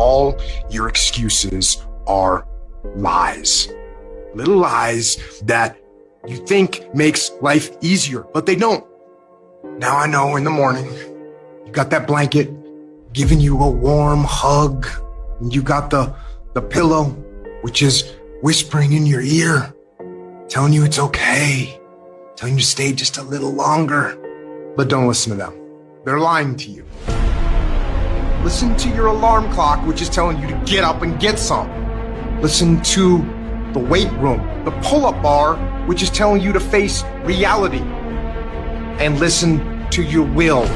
all your excuses are lies. Little lies that you think makes life easier, but they don't. Now I know in the morning, you got that blanket giving you a warm hug, and you got the pillow, which is whispering in your ear, telling you it's okay, telling you to stay just a little longer. But don't listen to them. They're lying to you. Listen to your alarm clock, which is telling you to get up and get some. Listen to the weight room, the pull-up bar, which is telling you to face reality. And listen to your will,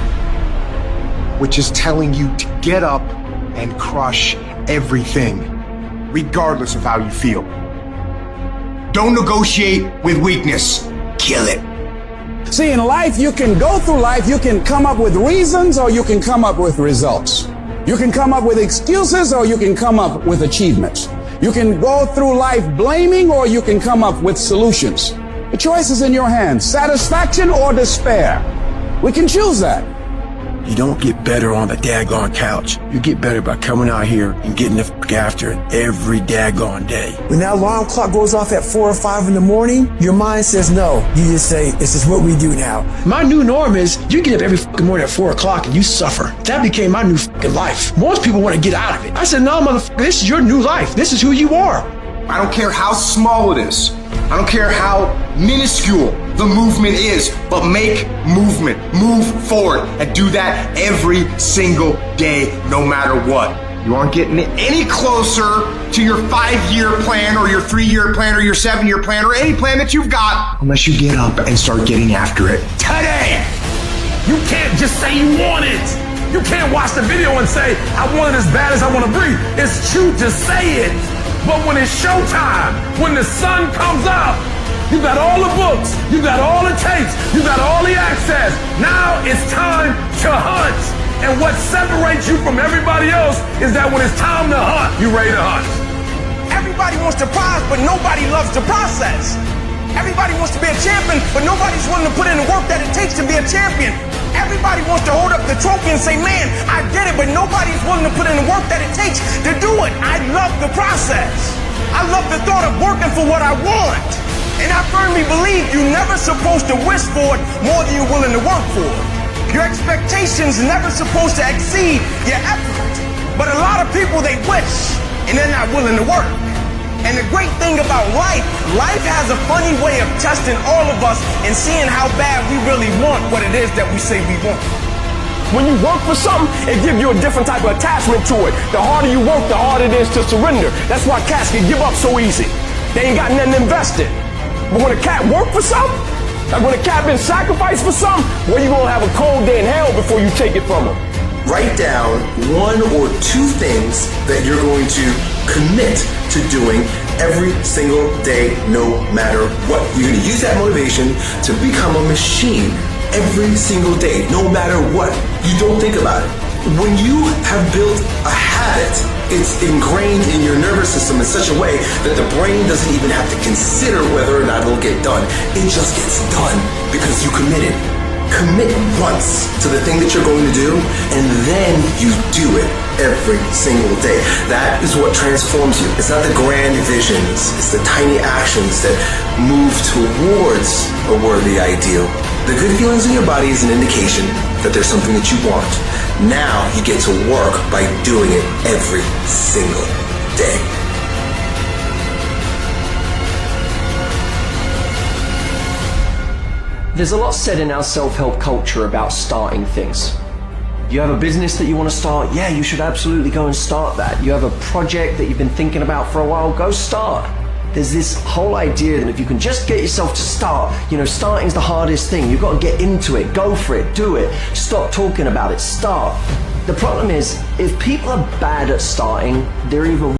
which is telling you to get up and crush everything, regardless of how you feel. Don't negotiate with weakness. Kill it. See, in life, you can go through life, you can come up with reasons or you can come up with results. You can come up with excuses or you can come up with achievements. You can go through life blaming or you can come up with solutions. The choice is in your hands, satisfaction or despair. We can choose that. You don't get better on the daggone couch. You get better by coming out here and getting the f*** after it every daggone day. When that alarm clock goes off at 4 or 5 in the morning, your mind says no. You just say, this is what we do now. My new norm is you get up every f***ing morning at 4 o'clock and you suffer. That became my new f***ing life. Most people want to get out of it. I said, no, motherfucker, this is your new life. This is who you are. I don't care how small it is. I don't care how minuscule the movement is, but make movement, move forward, and do that every single day, no matter what. You aren't getting any closer to your 5-year plan or your 3-year plan or your 7-year plan or any plan that you've got unless you get up and start getting after it today. You can't just say you want it. You can't watch the video and say, I want it as bad as I want to breathe. It's true to say it. But when it's showtime, when the sun comes up, you got all the books, you got all the tapes, you got all the access. Now it's time to hunt. And what separates you from everybody else is that when it's time to hunt, you ready to hunt. Everybody wants the prize, but nobody loves the process. Everybody wants to be a champion, but nobody's willing to put in the work that it takes to be a champion. Everybody wants to hold up the trophy and say, man, I did it, but nobody's willing to put in the work that it takes to do it. I love the process. I love the thought of working for what I want. And I firmly believe you're never supposed to wish for it more than you're willing to work for it. Your expectations never supposed to exceed your effort. But a lot of people, they wish, and they're not willing to work. And the great thing about life has a funny way of testing all of us and seeing how bad we really want what it is that we say we want. When you work for something, it gives you a different type of attachment to it. The harder you work, the harder it is to surrender. That's why cats can give up so easy. They ain't got nothing invested. But when a cat work for something, like when a cat been sacrificed for something, well, you gonna have a cold day in hell before you take it from them. Write down 1 or 2 things that you're going to commit to doing every single day, no matter what. You're going to use that motivation to become a machine every single day, no matter what. You don't think about it. When you have built a habit, it's ingrained in your nervous system in such a way that the brain doesn't even have to consider whether or not it'll get done. It just gets done because you committed. Commit once to the thing that you're going to do, and then you do it every single day. That is what transforms you. It's not the grand visions, it's the tiny actions that move towards a worthy ideal. The good feelings in your body is an indication that there's something that you want. Now you get to work by doing it every single day. There's a lot said in our self-help culture about starting things. You have a business that you want to start, yeah, you should absolutely go and start that. You have a project that you've been thinking about for a while, go start. There's this whole idea that if you can just get yourself to start, starting's the hardest thing. You've got to get into it, go for it, do it. Stop talking about it, start. The problem is, if people are bad at starting, they're either